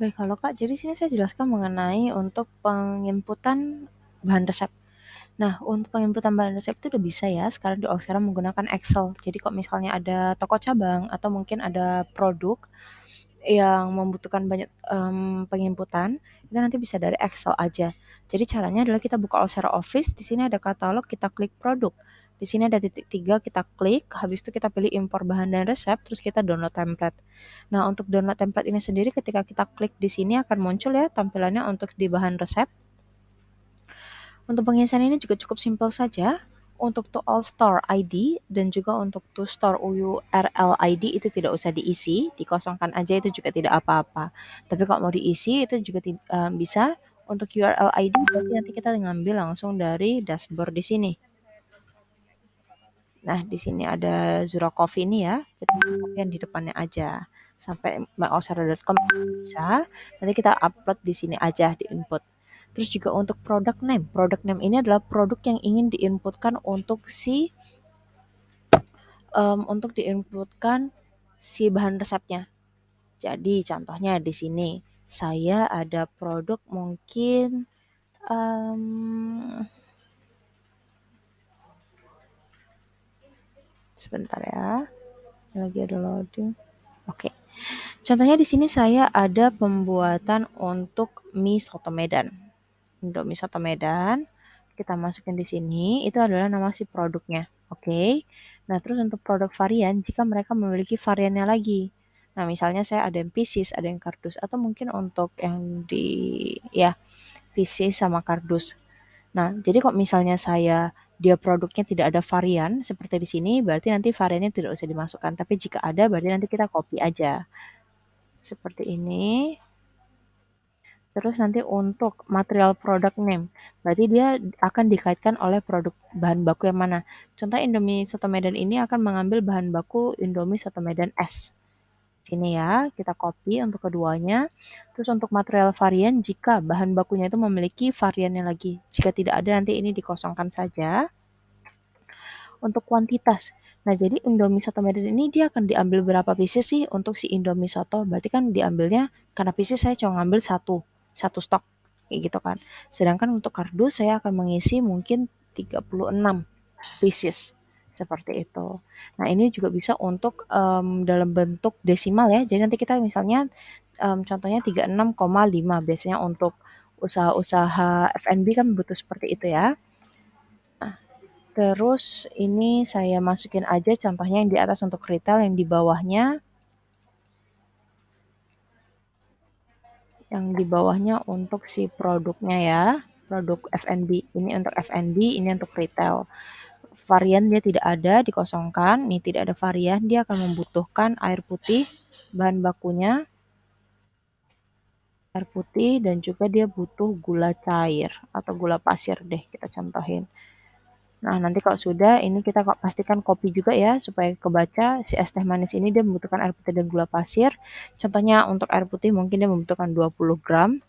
Oke, kalau Kak, jadi sini saya jelaskan mengenai untuk penginputan bahan resep. Nah, untuk penginputan bahan resep itu udah bisa ya sekarang di Oxera menggunakan Excel. Jadi kok misalnya ada toko cabang atau mungkin ada produk yang membutuhkan banyak penginputan, itu nanti bisa dari Excel aja. Jadi caranya adalah kita buka Oxera Office, di sini ada katalog, kita klik produk. Di sini ada titik 3, kita klik, habis itu kita pilih impor bahan dan resep, terus kita download template. Nah, untuk download template ini sendiri ketika kita klik di sini akan muncul ya tampilannya untuk di bahan resep. Untuk pengisian ini juga cukup simpel saja. Untuk to all store ID dan juga untuk to store URL ID itu tidak usah diisi, dikosongkan aja itu juga tidak apa-apa. Tapi kalau mau diisi itu juga bisa. Untuk URL ID berarti nanti kita ngambil langsung dari dashboard di sini. Nah, di sini ada Zura Coffee ini ya, kita copy yang di depannya aja. Sampai myosera.com bisa, nanti kita upload di sini aja di input. Terus juga untuk product name. Product name ini adalah produk yang ingin diinputkan untuk diinputkan si bahan resepnya. Jadi contohnya di sini saya ada produk mungkin sebentar ya, lagi ada loading. Oke. Contohnya di sini saya ada pembuatan untuk mie soto Medan. Indomie soto Medan, kita masukin di sini, itu adalah nama si produknya. Oke. Nah, terus untuk produk varian, jika mereka memiliki variannya lagi. Nah, misalnya saya ada yang pieces, ada yang kardus, atau mungkin untuk yang pieces sama kardus. Nah, jadi kok misalnya dia produknya tidak ada varian seperti di sini, berarti nanti variannya tidak usah dimasukkan. Tapi jika ada, berarti nanti kita copy aja. Seperti ini. Terus nanti untuk material product name, berarti dia akan dikaitkan oleh produk bahan baku yang mana. Contoh Indomie Soto Medan ini akan mengambil bahan baku Indomie Soto Medan S. Sini ya, kita copy untuk keduanya. Terus untuk material varian, jika bahan bakunya itu memiliki variannya lagi. Jika tidak ada, nanti ini dikosongkan saja. Untuk kuantitas, nah jadi Indomie Soto Medan ini dia akan diambil berapa pieces sih untuk si Indomie Soto? Berarti kan diambilnya, karena pieces saya cuma ngambil satu stok, kayak gitu kan. Sedangkan untuk kardus saya akan mengisi mungkin 36 pieces, seperti itu. Nah ini juga bisa untuk dalam bentuk desimal ya, jadi nanti kita misalnya contohnya 36,5, biasanya untuk usaha-usaha F&B kan butuh seperti itu ya. Terus ini saya masukin aja contohnya yang di atas untuk retail, yang di bawahnya untuk si produknya ya, produk F&B. Ini untuk F&B, ini untuk retail. Varian dia tidak ada, dikosongkan. Ini tidak ada varian, dia akan membutuhkan air putih, bahan bakunya, air putih, dan juga dia butuh gula cair atau gula pasir deh, kita contohin. Nah, nanti kalau sudah, ini kita pastikan kopi juga ya, supaya kebaca si es teh manis ini dia membutuhkan air putih dan gula pasir. Contohnya untuk air putih mungkin dia membutuhkan 20 gram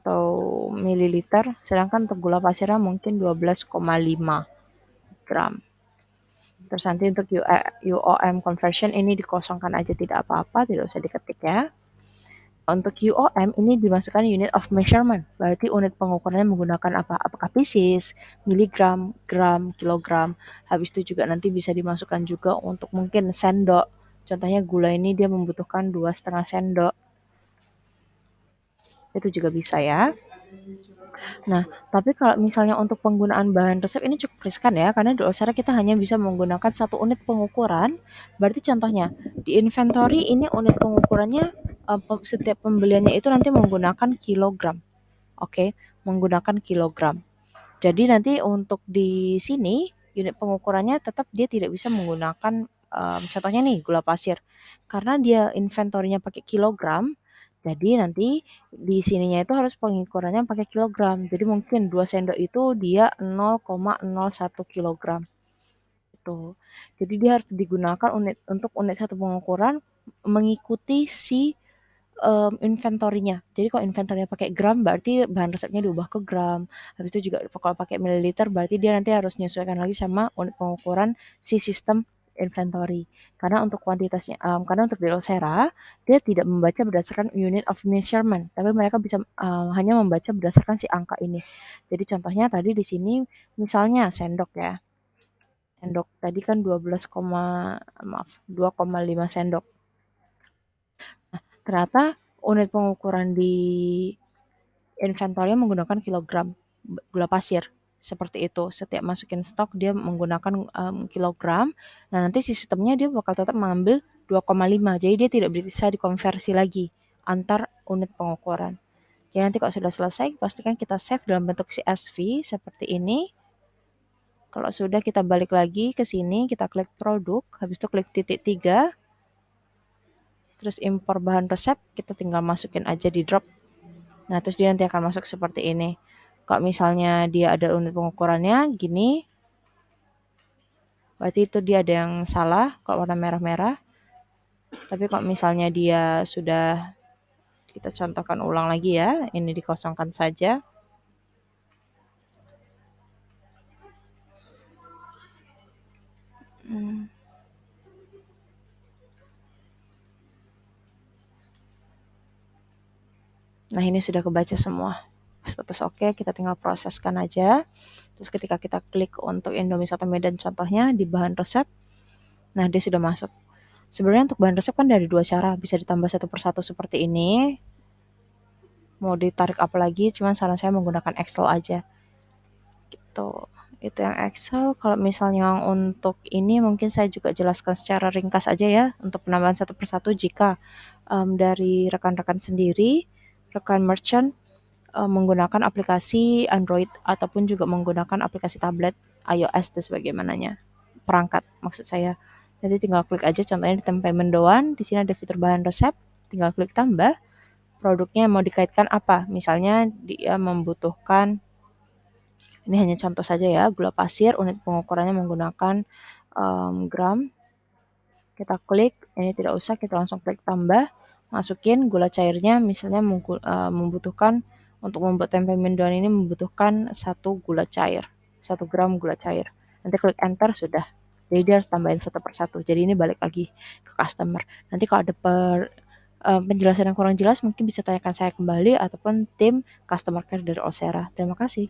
atau mililiter, sedangkan untuk gula pasirnya mungkin 12,5 gram. Terus nanti untuk UOM conversion ini dikosongkan aja, tidak apa-apa, tidak usah diketik ya. Untuk UOM ini dimasukkan unit of measurement, berarti unit pengukurannya menggunakan apa? Apakah pieces, miligram, gram, kilogram. Habis itu juga nanti bisa dimasukkan juga untuk mungkin sendok. Contohnya gula ini dia membutuhkan 2,5 sendok. Itu juga bisa ya. Nah, tapi kalau misalnya untuk penggunaan bahan resep ini cukup riskan ya, karena di Osera kita hanya bisa menggunakan satu unit pengukuran. Berarti contohnya di inventory ini unit pengukurannya setiap pembeliannya itu nanti menggunakan kilogram. Oke, menggunakan kilogram. Jadi nanti untuk di sini unit pengukurannya tetap dia tidak bisa menggunakan contohnya nih gula pasir. Karena dia inventorinya pakai kilogram, jadi nanti di sininya itu harus pengukurannya pakai kilogram. Jadi mungkin 2 sendok itu dia 0,01 kilogram. Itu. Jadi dia harus digunakan untuk unit satu pengukuran mengikuti si inventorinya. Jadi kalau inventorinya pakai gram berarti bahan resepnya diubah ke gram. Habis itu juga kalau pakai mililiter berarti dia nanti harus menyesuaikan lagi sama unit pengukuran si sistem inventory. Karena untuk kuantitasnya, karena untuk di Losera dia tidak membaca berdasarkan unit of measurement, tapi mereka bisa hanya membaca berdasarkan si angka ini. Jadi contohnya tadi di sini misalnya sendok ya. Sendok tadi kan 12, maaf 2,5 sendok. Nah, ternyata unit pengukuran di inventory menggunakan kilogram gula pasir. Seperti itu. Setiap masukin stok dia menggunakan kilogram. Nah, nanti sistemnya dia bakal tetap mengambil 2,5. Jadi dia tidak bisa dikonversi lagi antar unit pengukuran. Jadi nanti kalau sudah selesai, pastikan kita save dalam bentuk CSV seperti ini. Kalau sudah kita balik lagi ke sini, kita klik produk, habis itu klik titik 3, terus impor bahan resep, kita tinggal masukin aja di drop. Nah, terus dia nanti akan masuk seperti ini. Kalau misalnya dia ada unit pengukurannya gini, berarti itu dia ada yang salah kalau warna merah-merah. Tapi kalau misalnya dia sudah, kita contohkan ulang lagi ya, ini dikosongkan saja. Nah, ini sudah kebaca semua. Status oke, kita tinggal proseskan aja. Terus ketika kita klik untuk Indomie Soto Medan contohnya di bahan resep, nah dia sudah masuk. Sebenarnya untuk bahan resep kan dari dua cara, bisa ditambah satu persatu seperti ini. Mau ditarik apa lagi, cuman saran saya menggunakan Excel aja. Gitu. Itu yang Excel. Kalau misalnya yang untuk ini mungkin saya juga jelaskan secara ringkas aja ya untuk penambahan satu persatu jika dari rekan-rekan sendiri, rekan merchant menggunakan aplikasi Android ataupun juga menggunakan aplikasi tablet iOS dan sebagaimananya. Perangkat maksud saya. Nanti tinggal klik aja contohnya di tempat mendoan, di sini ada fitur bahan resep, tinggal klik tambah, produknya mau dikaitkan apa. Misalnya dia membutuhkan, ini hanya contoh saja ya, gula pasir, unit pengukurannya menggunakan gram. Kita klik, ini tidak usah, kita langsung klik tambah, masukin gula cairnya, misalnya membutuhkan, untuk membuat tempe mendoan ini membutuhkan 1 gula cair, 1 gram gula cair. Nanti klik enter, sudah. Jadi dia harus tambahin satu persatu. Jadi ini balik lagi ke customer. Nanti kalau ada penjelasan yang kurang jelas, mungkin bisa tanyakan saya kembali ataupun tim customer care dari Osera. Terima kasih.